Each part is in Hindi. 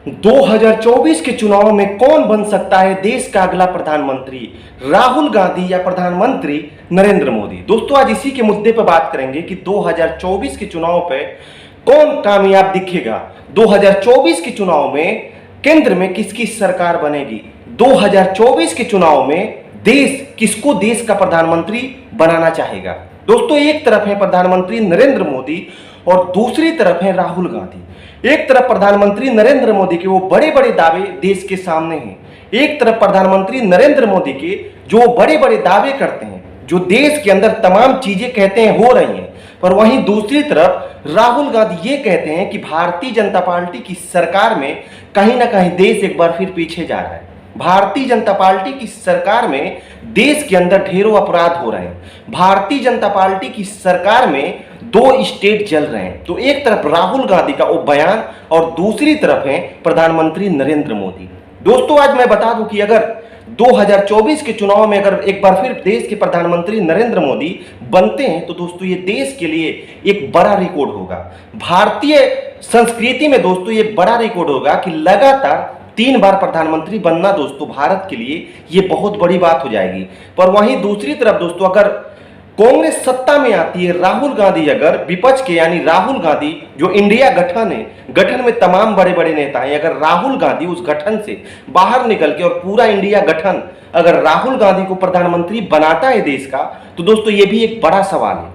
2024 के चुनाव में कौन बन सकता है देश का अगला प्रधानमंत्री, राहुल गांधी या प्रधानमंत्री नरेंद्र मोदी। दोस्तों आज इसी के मुद्दे पर बात करेंगे कि 2024 के चुनाव पे कौन कामयाब दिखेगा। 2024 के चुनाव में केंद्र में किसकी सरकार बनेगी। 2024 के चुनाव में देश किसको देश का प्रधानमंत्री बनाना चाहेगा। दोस्तों एक तरफ है प्रधानमंत्री नरेंद्र मोदी और दूसरी तरफ है राहुल गांधी। एक तरफ प्रधानमंत्री नरेंद्र मोदी के वो बड़े बड़े दावे देश के सामने हैं, एक तरफ प्रधानमंत्री नरेंद्र मोदी के जो बड़े बड़े दावे करते हैं, जो देश के अंदर तमाम चीजें कहते हैं हो रही हैं, पर वहीं दूसरी तरफ राहुल गांधी ये कहते हैं कि भारतीय जनता पार्टी की सरकार में कहीं ना कहीं देश एक बार फिर पीछे जा रहा है। भारतीय जनता पार्टी की सरकार में देश के अंदर ढेरों अपराध हो रहे हैं। भारतीय जनता पार्टी की सरकार में 2 स्टेट जल रहे हैं। तो एक तरफ राहुल गांधी का वो बयान और दूसरी तरफ है प्रधानमंत्री नरेंद्र मोदी। दोस्तों आज मैं बता दूं कि अगर 2024 के चुनाव में अगर एक बार फिर देश के प्रधानमंत्री नरेंद्र मोदी बनते हैं तो दोस्तों ये देश के लिए एक बड़ा रिकॉर्ड होगा। भारतीय संस्कृति में दोस्तों ये बड़ा रिकॉर्ड होगा कि लगातार 3 बार प्रधानमंत्री बनना दोस्तों भारत के लिए ये बहुत बड़ी बात हो जाएगी। पर वहीं दूसरी तरफ दोस्तों अगर कांग्रेस सत्ता में आती है, राहुल गांधी अगर विपक्ष के यानी राहुल गांधी जो इंडिया गठन है, गठन में तमाम बड़े बड़े नेता हैं, अगर राहुल गांधी उस गठन से बाहर निकल के और पूरा इंडिया गठन अगर राहुल गांधी को प्रधानमंत्री बनाता है देश का, तो दोस्तों ये भी एक बड़ा सवाल है।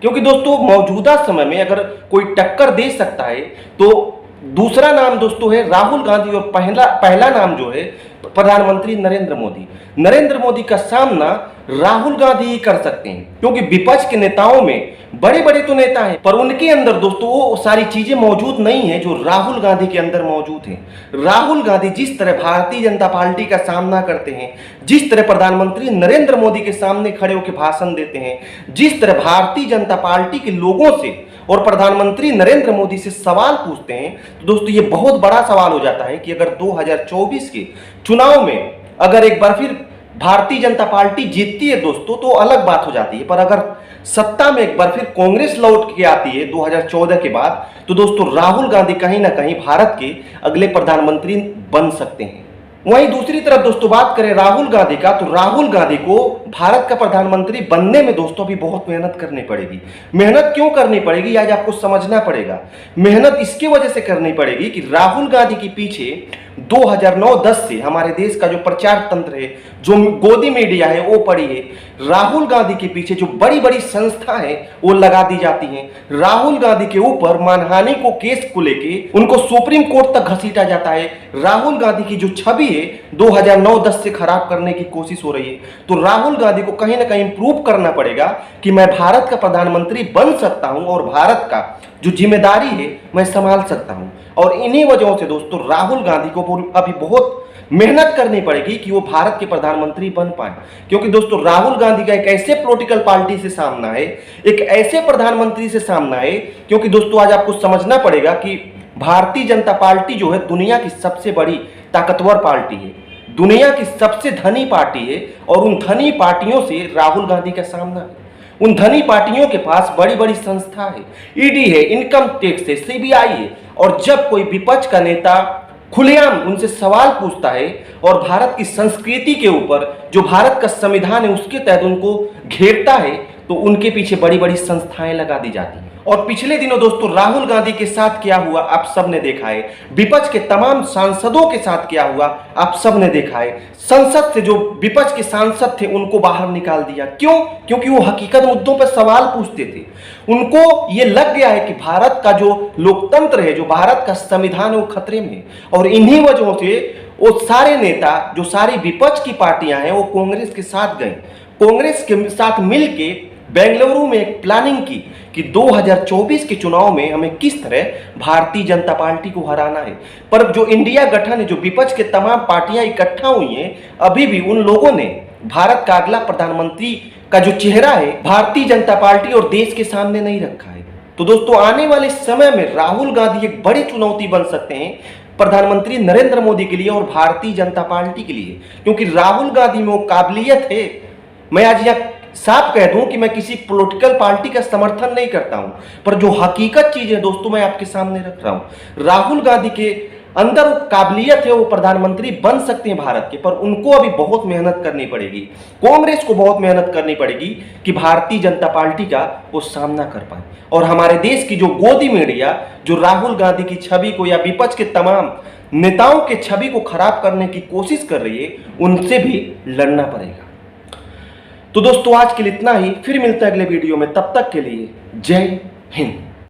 क्योंकि दोस्तों मौजूदा समय में अगर कोई टक्कर दे सकता है तो दूसरा नाम दोस्तों है राहुल गांधी और पहला नाम जो है प्रधानमंत्री नरेंद्र मोदी। नरेंद्र मोदी का सामना राहुल गांधी ही कर सकते हैं, क्योंकि विपक्ष के नेताओं में बड़े बड़े तो नेता हैं पर उनके अंदर दोस्तों वो सारी चीजें मौजूद नहीं है जो राहुल गांधी के अंदर मौजूद हैं। राहुल गांधी जिस तरह भारतीय जनता पार्टी का सामना करते हैं, जिस तरह प्रधानमंत्री नरेंद्र मोदी के सामने खड़े होकर भाषण देते हैं, जिस तरह भारतीय जनता पार्टी के लोगों से और प्रधानमंत्री नरेंद्र मोदी से सवाल पूछते हैं, तो दोस्तों ये बहुत बड़ा सवाल हो जाता है कि अगर 2024 के चुनाव में अगर एक बार फिर भारतीय जनता पार्टी जीतती है दोस्तों तो अलग बात हो जाती है, पर अगर सत्ता में एक बार फिर कांग्रेस लौट के आती है 2014 के बाद, तो दोस्तों राहुल गांधी कहीं ना कहीं भारत के अगले प्रधानमंत्री बन सकते हैं। वहीं दूसरी तरफ दोस्तों बात करें राहुल गांधी का, तो राहुल गांधी को भारत का प्रधानमंत्री बनने में दोस्तों अभी बहुत मेहनत करनी पड़ेगी। मेहनत क्यों करनी पड़ेगी आज आपको समझना पड़ेगा। मेहनत इसकी वजह से करनी पड़ेगी कि राहुल गांधी के पीछे 2009-10 से हमारे देश का जो प्रचार तंत्र है, जो गोदी मीडिया है वो पड़ी है। राहुल गांधी के पीछे जो बड़ी बड़ी संस्था है वो लगा दी जाती हैं। राहुल गांधी के ऊपर मानहानि को केस को लेके उनको सुप्रीम कोर्ट तक घसीटा जाता है। राहुल गांधी की जो छवि है 2009-10 से खराब करने की कोशिश हो रही है। तो राहुल गांधी को कहीं ना कहीं प्रूव करना पड़ेगा कि मैं भारत का प्रधानमंत्री बन सकता हूं और भारत का जो जिम्मेदारी है मैं संभाल सकता हूं। और इन्हीं वजहों से दोस्तों राहुल गांधी को अभी बहुत मेहनत करनी पड़ेगी कि वो भारत के प्रधानमंत्री बन पाए। क्योंकि दोस्तों राहुल गांधी का एक ऐसे पॉलिटिकल पार्टी से सामना है, एक ऐसे प्रधानमंत्री से सामना है, क्योंकि दोस्तों आज आपको समझना पड़ेगा कि भारतीय जनता पार्टी जो है दुनिया की सबसे बड़ी ताकतवर पार्टी है, दुनिया की सबसे धनी पार्टी है और उन धनी पार्टियों से राहुल गांधी का सामना है। उन धनी पार्टियों के पास बड़ी बड़ी संस्था है, ईडी है, इनकम टैक्स है, सीबीआई है, और जब कोई विपक्ष का नेता खुलेआम उनसे सवाल पूछता है और भारत की संस्कृति के ऊपर जो भारत का संविधान है उसके तहत उनको घेरता है, तो उनके पीछे बड़ी बड़ी संस्थाएं लगा दी जाती हैं। और पिछले दिनों दोस्तों राहुल गांधी के साथ क्या हुआ आप सब ने देखा है, विपक्ष के तमाम सांसदों के साथ क्या हुआ आप सब ने देखा है। संसद से जो विपक्ष के सांसद थे उनको बाहर निकाल दिया। क्यों? क्योंकि वो हकीकत मुद्दों पर सवाल पूछते थे। उनको ये लग गया है कि भारत का जो लोकतंत्र है, जो भारत का संविधान है वो खतरे में है। और इन्हीं वजहों से वो सारे नेता जो सारी विपक्ष की पार्टियां हैं वो कांग्रेस के साथ गए, कांग्रेस के साथ मिलके बेंगलुरु में एक प्लानिंग की कि 2024 के चुनाव में हमें किस तरह भारतीय जनता पार्टी को हराना है। पर जो इंडिया गठन है, जो विपक्ष के तमाम पार्टियां इकट्ठा हुई हैं, अभी भी उन लोगों ने भारत का अगला प्रधानमंत्री का जो चेहरा है भारतीय जनता पार्टी और देश के सामने नहीं रखा है। तो दोस्तों आने वाले समय में राहुल गांधी एक बड़ी चुनौती बन सकते हैं प्रधानमंत्री नरेंद्र मोदी के लिए और भारतीय जनता पार्टी के लिए, क्योंकि राहुल गांधी में वो काबिलियत है। मैं आज यहाँ साफ कह दूं कि मैं किसी पॉलिटिकल पार्टी का समर्थन नहीं करता हूं, पर जो हकीकत चीज है दोस्तों मैं आपके सामने रख रहा हूं। राहुल गांधी के अंदर वो काबिलियत है, वो प्रधानमंत्री बन सकते हैं भारत के, पर उनको अभी बहुत मेहनत करनी पड़ेगी। कांग्रेस को बहुत मेहनत करनी पड़ेगी कि भारतीय जनता पार्टी का वो सामना कर पाए। और हमारे देश की जो गोदी मीडिया जो राहुल गांधी की छवि को या विपक्ष के तमाम नेताओं के छवि को खराब करने की कोशिश कर रही है, उनसे भी लड़ना पड़ेगा। तो दोस्तों आज के लिए इतना ही, फिर मिलते हैं अगले वीडियो में, तब तक के लिए जय हिंद।